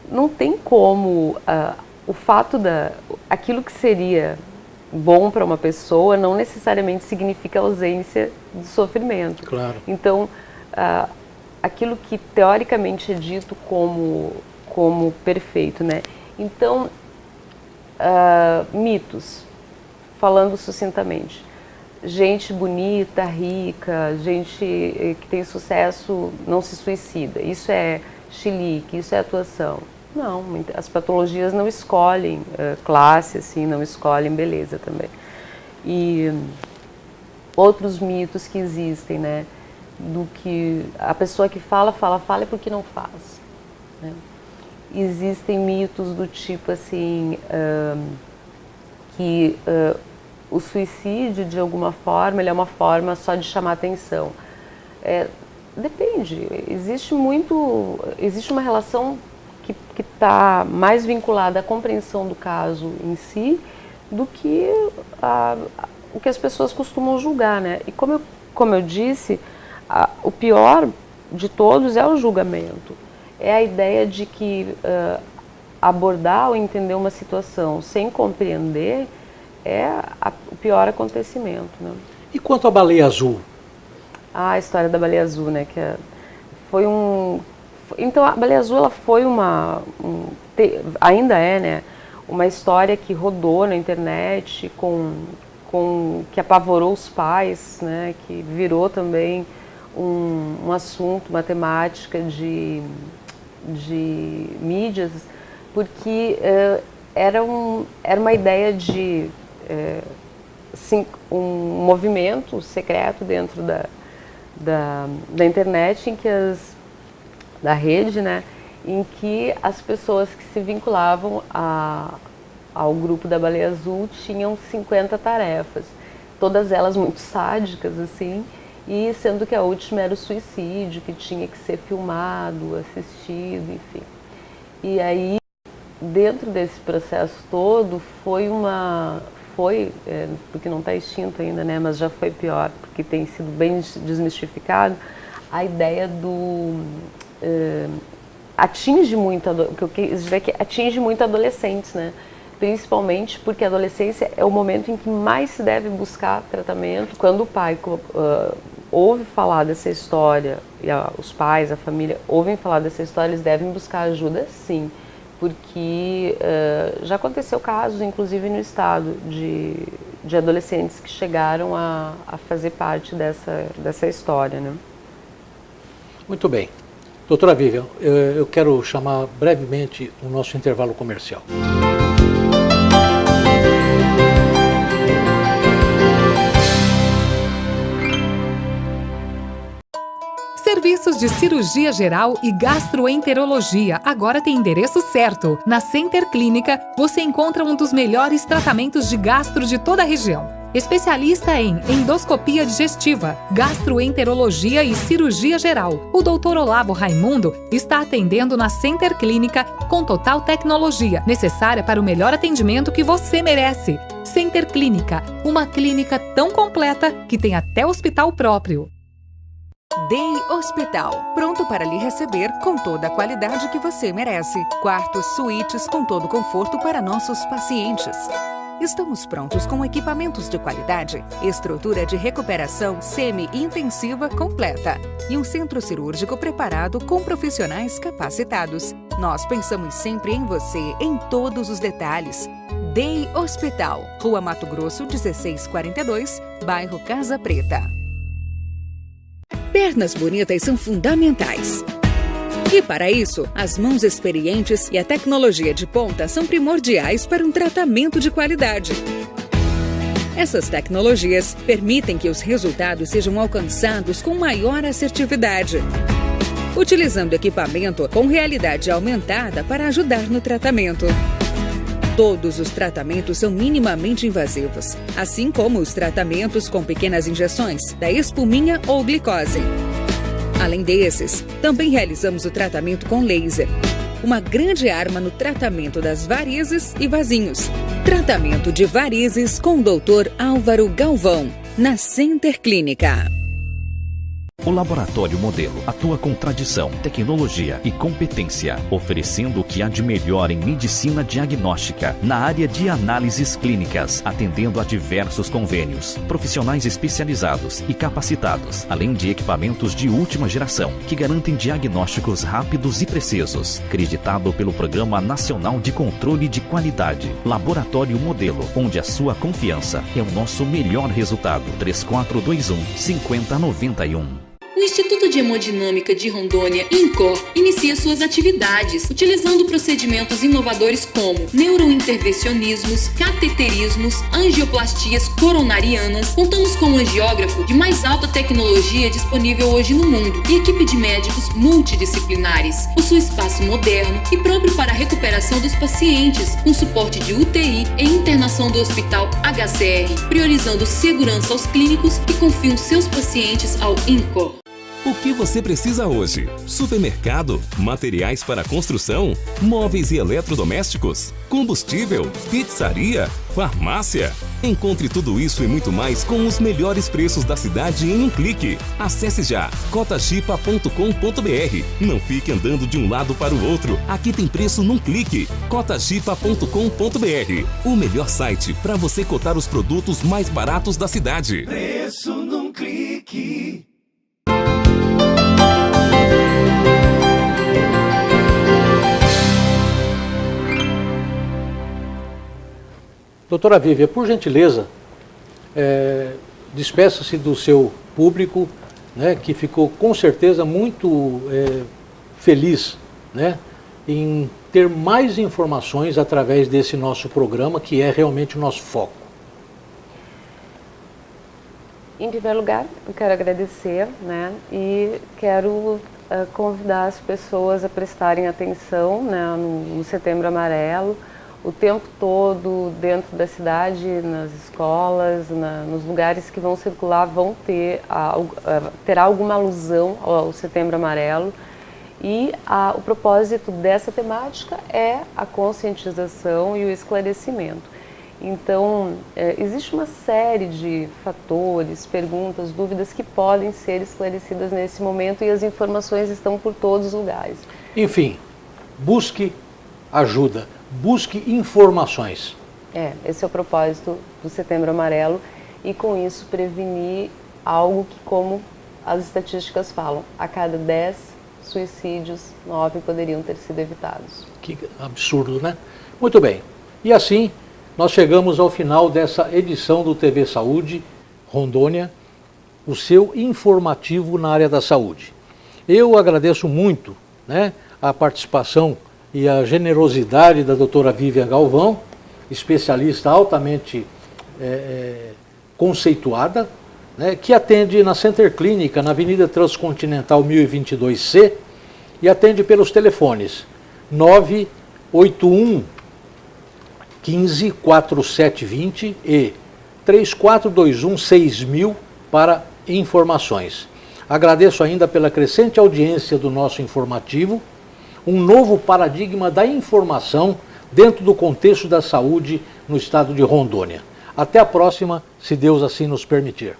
S2: não tem como o fato aquilo que seria bom para uma pessoa não necessariamente significa ausência de sofrimento.
S1: Claro.
S2: Então, aquilo que teoricamente é dito como perfeito, né? Então, mitos, falando sucintamente. Gente bonita, rica, gente que tem sucesso não se suicida. Isso é chilique, isso é atuação. Não, as patologias não escolhem classe, assim, não escolhem beleza também. E outros mitos que existem, né? Do que a pessoa que fala é porque não faz, né? Existem mitos do tipo assim, que o suicídio, de alguma forma, ele é uma forma só de chamar atenção. Depende, existe uma relação que está mais vinculada à compreensão do caso em si do que o que as pessoas costumam julgar, né? E como eu disse, o pior de todos é o julgamento. É a ideia de que abordar ou entender uma situação sem compreender é o pior acontecimento, né?
S1: E quanto à baleia azul?
S2: A história da baleia azul, né? Então, a baleia azul, ela foi ainda é, né? Uma história que rodou na internet, que apavorou os pais, né? Que virou também um assunto, uma temática de mídias, porque era uma ideia de um movimento secreto dentro da internet, da rede, né, em que as pessoas que se vinculavam ao grupo da Baleia Azul tinham 50 tarefas, todas elas muito sádicas, assim, e sendo que a última era o suicídio, que tinha que ser filmado, assistido, enfim. E aí, dentro desse processo todo, porque não está extinto ainda, né, mas já foi pior, porque tem sido bem desmistificado, a ideia atinge muito adolescentes, né? Principalmente porque a adolescência é o momento em que mais se deve buscar tratamento. Quando o pai ouve falar dessa história, e os pais, a família, ouvem falar dessa história, eles devem buscar ajuda, sim. Porque já aconteceu casos, inclusive no estado, de adolescentes que chegaram a fazer parte dessa história, né?
S1: Muito bem. Doutora Vivian, eu quero chamar brevemente o nosso intervalo comercial.
S5: Serviços de cirurgia geral e gastroenterologia agora tem endereço certo. Na Center Clínica, você encontra um dos melhores tratamentos de gastro de toda a região. Especialista em endoscopia digestiva, gastroenterologia e cirurgia geral, o Dr. Olavo Raimundo está atendendo na Center Clínica com total tecnologia necessária para o melhor atendimento que você merece. Center Clínica, uma clínica tão completa que tem até hospital próprio.
S4: Day Hospital, pronto para lhe receber com toda a qualidade que você merece. Quartos, suítes com todo conforto para nossos pacientes. Estamos prontos com equipamentos de qualidade, estrutura de recuperação semi-intensiva completa e um centro cirúrgico preparado com profissionais capacitados. Nós pensamos sempre em você em todos os detalhes. Day Hospital, Rua Mato Grosso, 1642, bairro Casa Preta. Pernas bonitas são fundamentais. E para isso, as mãos experientes e a tecnologia de ponta são primordiais para um tratamento de qualidade. Essas tecnologias permitem que os resultados sejam alcançados com maior assertividade, utilizando equipamento com realidade aumentada para ajudar no tratamento. Todos os tratamentos são minimamente invasivos, assim como os tratamentos com pequenas injeções da espuminha ou glicose. Além desses, também realizamos o tratamento com laser, uma grande arma no tratamento das varizes e vasinhos. Tratamento de varizes com o Dr. Álvaro Galvão, na Center Clínica.
S6: O Laboratório Modelo atua com tradição, tecnologia e competência, oferecendo o que há de melhor em medicina diagnóstica, na área de análises clínicas, atendendo a diversos convênios, profissionais especializados e capacitados, além de equipamentos de última geração, que garantem diagnósticos rápidos e precisos. Acreditado pelo Programa Nacional de Controle de Qualidade. Laboratório Modelo, onde a sua confiança é o nosso melhor resultado. 3421-5091.
S3: O Instituto de Hemodinâmica de Rondônia, INCOR, inicia suas atividades, utilizando procedimentos inovadores como neurointervencionismos, cateterismos, angioplastias coronarianas. Contamos com um angiógrafo de mais alta tecnologia disponível hoje no mundo e equipe de médicos multidisciplinares. Possui espaço moderno e próprio para a recuperação dos pacientes, com suporte de UTI e internação do Hospital HCR, priorizando segurança aos clínicos que confiam seus pacientes ao INCOR.
S13: O que você precisa hoje? Supermercado, materiais para construção, móveis e eletrodomésticos, combustível, pizzaria, farmácia. Encontre tudo isso e muito mais com os melhores preços da cidade em um clique. Acesse já cotachipa.com.br. Não fique andando de um lado para o outro. Aqui tem preço num clique. cotachipa.com.br. O melhor site para você cotar os produtos mais baratos da cidade.
S14: Preço num clique.
S1: Doutora Vívia, por gentileza, despeça-se do seu público, né, que ficou com certeza muito feliz, né, em ter mais informações através desse nosso programa, que é realmente o nosso foco.
S2: Em primeiro lugar, eu quero agradecer, né, e quero convidar as pessoas a prestarem atenção, né, no Setembro Amarelo, o tempo todo dentro da cidade, nas escolas, nos lugares que vão circular, vão terá alguma alusão ao Setembro Amarelo. E o propósito dessa temática é a conscientização e o esclarecimento. Então, existe uma série de fatores, perguntas, dúvidas que podem ser esclarecidas nesse momento e as informações estão por todos os lugares.
S1: Enfim, busque ajuda. Busque informações.
S2: Esse é o propósito do Setembro Amarelo e com isso prevenir algo que, como as estatísticas falam, a cada 10 suicídios, 9 poderiam ter sido evitados.
S1: Que absurdo, né? Muito bem. E assim, nós chegamos ao final dessa edição do TV Saúde Rondônia, o seu informativo na área da saúde. Eu agradeço muito, né, a participação e a generosidade da doutora Vivian Galvão, especialista altamente conceituada, né, que atende na Center Clínica, na Avenida Transcontinental 1022C, e atende pelos telefones 981 15 4720 e 3421 6000 para informações. Agradeço ainda pela crescente audiência do nosso informativo, um novo paradigma da informação dentro do contexto da saúde no estado de Rondônia. Até a próxima, se Deus assim nos permitir.